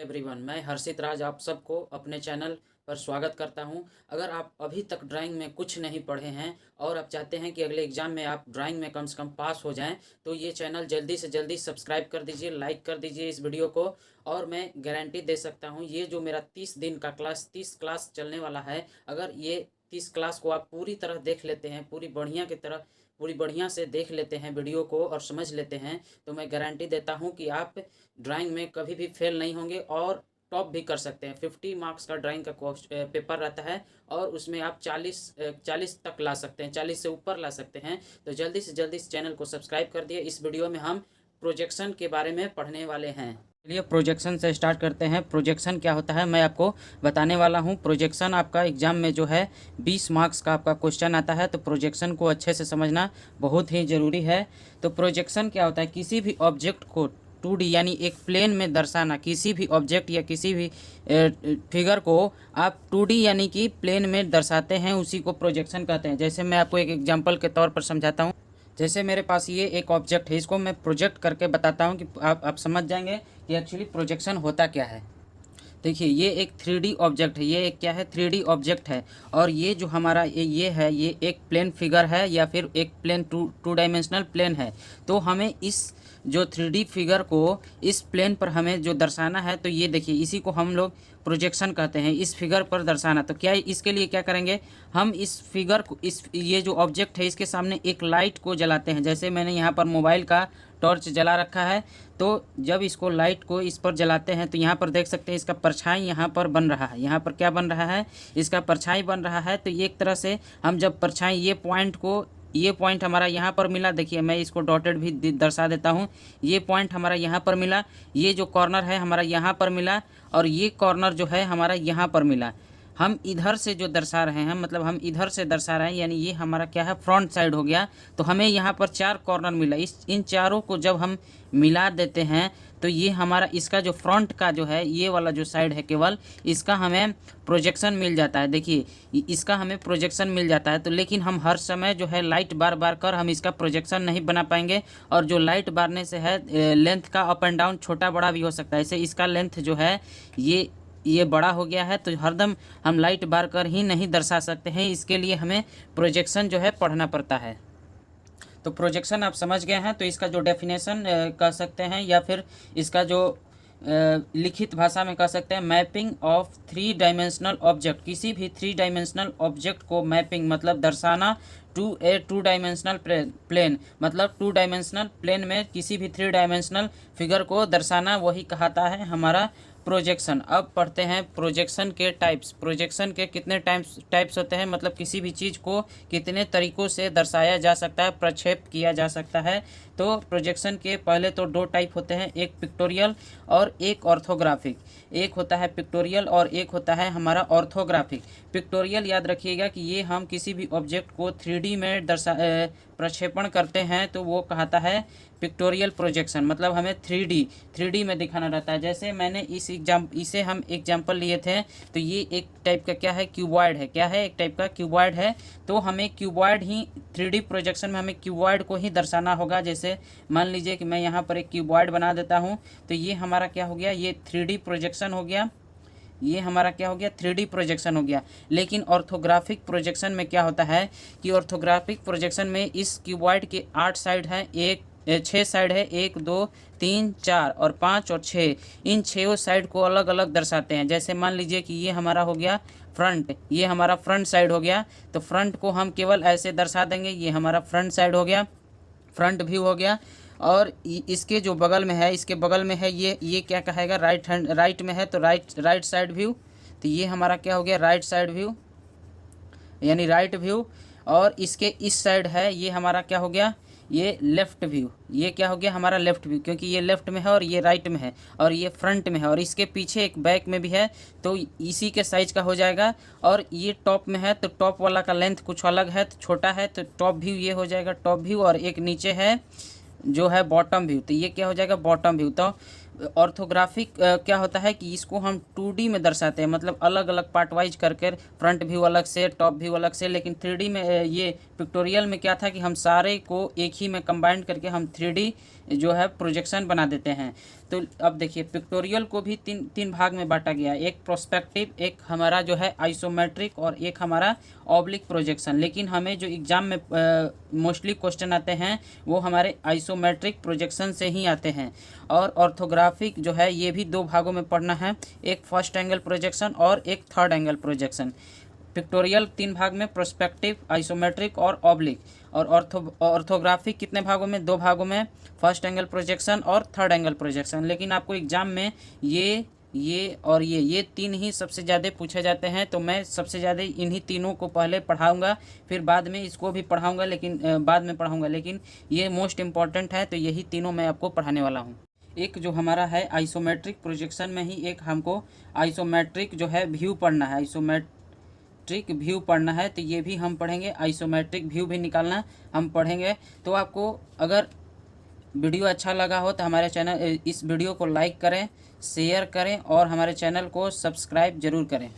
Everyone, मैं हर्षित राज आप सबको अपने चैनल पर स्वागत करता हूं। अगर आप अभी तक ड्राइंग में कुछ नहीं पढ़े हैं और आप चाहते हैं कि अगले एग्ज़ाम में आप ड्राइंग में कम से कम पास हो जाएं, तो ये चैनल जल्दी से जल्दी सब्सक्राइब कर दीजिए, लाइक कर दीजिए इस वीडियो को। और मैं गारंटी दे सकता हूं, ये जो मेरा 30 दिन का 30 क्लास चलने वाला है, अगर ये 30 क्लास को आप पूरी तरह देख लेते हैं, पूरी बढ़िया से देख लेते हैं वीडियो को और समझ लेते हैं, तो मैं गारंटी देता हूं कि आप ड्राइंग में कभी भी फेल नहीं होंगे और टॉप भी कर सकते हैं। 50 मार्क्स का ड्राइंग का पेपर रहता है और उसमें आप 40 तक ला सकते हैं, 40 से ऊपर ला सकते हैं। तो जल्दी से जल्दी इस चैनल को सब्सक्राइब कर दिए। इस वीडियो में हम प्रोजेक्शन के बारे में पढ़ने वाले हैं। चलिए प्रोजेक्शन से स्टार्ट करते हैं। प्रोजेक्शन क्या होता है मैं आपको बताने वाला हूं। प्रोजेक्शन आपका एग्जाम में जो है 20 मार्क्स का आपका क्वेश्चन आता है, तो प्रोजेक्शन को अच्छे से समझना बहुत ही ज़रूरी है। तो प्रोजेक्शन क्या होता है, किसी भी ऑब्जेक्ट को 2D यानी एक प्लेन में दर्शाना। किसी भी ऑब्जेक्ट या किसी भी फिगर को आप 2D यानी कि प्लेन में दर्शाते हैं, उसी को प्रोजेक्शन कहते हैं। जैसे मैं आपको एक एग्जांपल के तौर पर समझाता हूं। जैसे मेरे पास ये एक ऑब्जेक्ट है, इसको मैं प्रोजेक्ट करके बताता हूं कि आप समझ जाएंगे कि एक्चुअली प्रोजेक्शन होता क्या है। देखिए ये एक 3D ऑब्जेक्ट है, ये एक क्या है 3D ऑब्जेक्ट है। और ये जो हमारा ये है, ये एक प्लेन फिगर है या फिर एक प्लेन टू डायमेंशनल प्लेन है। तो हमें इस जो 3D फिगर को इस प्लेन पर हमें जो दर्शाना है, तो ये देखिए इसी को हम लोग प्रोजेक्शन कहते हैं, इस फिगर पर दर्शाना। तो क्या इसके लिए क्या करेंगे, हम इस फिगर को ये जो ऑब्जेक्ट है इसके सामने एक लाइट को जलाते हैं। जैसे मैंने यहाँ पर मोबाइल का टॉर्च जला रखा है, तो जब इसको लाइट को इस पर जलाते हैं तो यहाँ पर देख सकते हैं इसका परछाई यहाँ पर बन रहा है। यहाँ पर क्या बन रहा है, इसका परछाई बन रहा है। तो एक तरह से हम जब परछाई ये पॉइंट हमारा यहाँ पर मिला, देखिए मैं इसको डॉटेड भी दर्शा देता हूँ। ये पॉइंट हमारा यहाँ पर मिला, ये जो कॉर्नर है हमारा यहाँ पर मिला, और ये कॉर्नर जो है हमारा यहाँ पर मिला। हम इधर से जो दर्शा रहे हैं, मतलब हम इधर से दर्शा रहे हैं, यानी ये हमारा क्या है फ्रंट साइड हो गया। तो हमें यहाँ पर 4 कॉर्नर मिला। इन चारों को जब हम मिला देते हैं तो ये हमारा इसका जो फ्रंट का जो है, ये वाला जो साइड है केवल इसका हमें प्रोजेक्शन मिल जाता है। देखिए इसका हमें प्रोजेक्शन मिल जाता है। तो लेकिन हम हर समय जो है लाइट बार बार कर हम इसका प्रोजेक्शन नहीं बना पाएंगे। और जो लाइट बारने से है लेंथ का अप एंड डाउन छोटा बड़ा भी हो सकता है। ऐसे इसका लेंथ जो है ये बड़ा हो गया है, तो हरदम हम लाइट बार कर ही नहीं दर्शा सकते हैं। इसके लिए हमें प्रोजेक्शन जो है पढ़ना पड़ता है। तो प्रोजेक्शन आप समझ गए हैं, तो इसका जो डेफिनेशन कह सकते हैं या फिर इसका जो लिखित भाषा में कह सकते हैं, मैपिंग ऑफ 3 डायमेंशनल ऑब्जेक्ट। किसी भी 3 डायमेंशनल ऑब्जेक्ट को मैपिंग मतलब दर्शाना टू ए 2 डायमेंशनल प्लेन, मतलब 2 डायमेंशनल प्लेन में किसी भी 3 डायमेंशनल फिगर को दर्शाना, वही कहता है हमारा प्रोजेक्शन। अब पढ़ते हैं प्रोजेक्शन के टाइप्स। प्रोजेक्शन के कितने टाइप्स होते हैं, मतलब किसी भी चीज़ को कितने तरीक़ों से दर्शाया जा सकता है, प्रक्षेप किया जा सकता है। तो प्रोजेक्शन के पहले तो 2 टाइप होते हैं, एक पिक्टोरियल और एक ऑर्थोग्राफिक। एक होता है पिक्टोरियल और एक होता है हमारा ऑर्थोग्राफिक। पिक्टोरियल याद रखिएगा कि ये हम किसी भी ऑब्जेक्ट को 3D में प्रक्षेपण करते हैं, तो वो कहता है पिक्टोरियल प्रोजेक्शन। मतलब हमें 3D में दिखाना रहता है। जैसे मैंने इसे हम एग्जाम्पल लिए थे, तो ये एक टाइप का क्या है क्यूबॉइड है। क्या है, एक टाइप का क्यूबॉइड है। तो हमें क्यूबॉइड ही 3D प्रोजेक्शन में हमें क्यूबॉइड को ही दर्शाना होगा। जैसे मान लीजिए कि मैं यहाँ पर एक क्यूबॉइड बना देता हूँ, तो ये हमारा क्या हो गया, ये 3D प्रोजेक्शन हो गया। ये हमारा क्या हो गया 3D प्रोजेक्शन हो गया। लेकिन ऑर्थोग्राफिक प्रोजेक्शन में क्या होता है कि ऑर्थोग्राफिक प्रोजेक्शन में इस क्यूबॉइड के 8 साइड हैं, 6 साइड है, 1 2 3 4 और 5 और 6। इन 6 साइड को अलग अलग दर्शाते हैं। जैसे मान लीजिए कि ये हमारा हो गया फ्रंट, ये हमारा फ्रंट साइड हो गया। तो फ्रंट को हम केवल ऐसे दर्शा देंगे, ये हमारा फ्रंट साइड हो गया, फ्रंट व्यू हो गया। और इसके जो बगल में है, इसके बगल में है ये क्या कहेगा, राइट में है, तो राइट साइड व्यू। तो ये हमारा क्या हो गया राइट साइड व्यू यानी राइट व्यू। और इसके इस साइड है, ये हमारा क्या हो गया, ये लेफ़्ट व्यू। ये क्या हो गया हमारा लेफ़्ट व्यू, क्योंकि ये लेफ़्ट में है और ये राइट में है और ये फ्रंट में है और इसके पीछे एक बैक में भी है, तो इसी के साइज का हो जाएगा। और ये टॉप में है, तो टॉप वाला का लेंथ कुछ अलग है, तो छोटा है, तो टॉप व्यू ये हो जाएगा टॉप व्यू। और एक नीचे है जो है बॉटम व्यू, तो ये क्या हो जाएगा बॉटम व्यू। तो ऑर्थोग्राफिक क्या होता है कि इसको हम 2D में दर्शाते हैं, मतलब अलग अलग पार्ट वाइज करके, फ्रंट व्यू अलग से, टॉप व्यू अलग से। लेकिन 3D में ये पिक्टोरियल में क्या था कि हम सारे को एक ही में कंबाइंड करके हम 3D जो है प्रोजेक्शन बना देते हैं। तो अब देखिए पिक्टोरियल को भी तीन भाग में बांटा गया है, एक प्रोस्पेक्टिव, एक हमारा जो है आइसोमेट्रिक और एक हमारा ऑब्लिक प्रोजेक्शन। लेकिन हमें जो एग्ज़ाम में मोस्टली क्वेश्चन आते हैं वो हमारे आइसोमेट्रिक प्रोजेक्शन से ही आते हैं। और ऑर्थोग्राफिक जो है ये भी दो भागों में पढ़ना है, एक फर्स्ट एंगल प्रोजेक्शन और एक थर्ड एंगल प्रोजेक्शन। पिक्टोरियल 3 भाग में, प्रोस्पेक्टिव, आइसोमेट्रिक और ऑब्लिक। और ऑर्थोग्राफिक कितने भागों में? 2 भागों में, फर्स्ट एंगल प्रोजेक्शन और थर्ड एंगल प्रोजेक्शन। लेकिन आपको एग्जाम में ये और ये 3 ही सबसे ज़्यादा पूछे जाते हैं, तो मैं सबसे ज़्यादा इन्हीं तीनों को पहले पढ़ाऊँगा, फिर बाद में इसको भी पढ़ाऊँगा, लेकिन बाद में पढ़ाऊँगा, लेकिन ये मोस्ट इम्पॉर्टेंट है, तो यही तीनों मैं आपको पढ़ाने वाला हूँ। एक जो हमारा है आइसोमेट्रिक प्रोजेक्शन में ही एक हमको आइसोमेट्रिक जो है व्यू पढ़ना है, आइसोमेट्रिक व्यू पढ़ना है, तो ये भी हम पढ़ेंगे। आइसोमेट्रिक व्यू भी निकालना हम पढ़ेंगे। तो आपको अगर वीडियो अच्छा लगा हो तो हमारे चैनल, इस वीडियो को लाइक करें, शेयर करें और हमारे चैनल को सब्सक्राइब ज़रूर करें।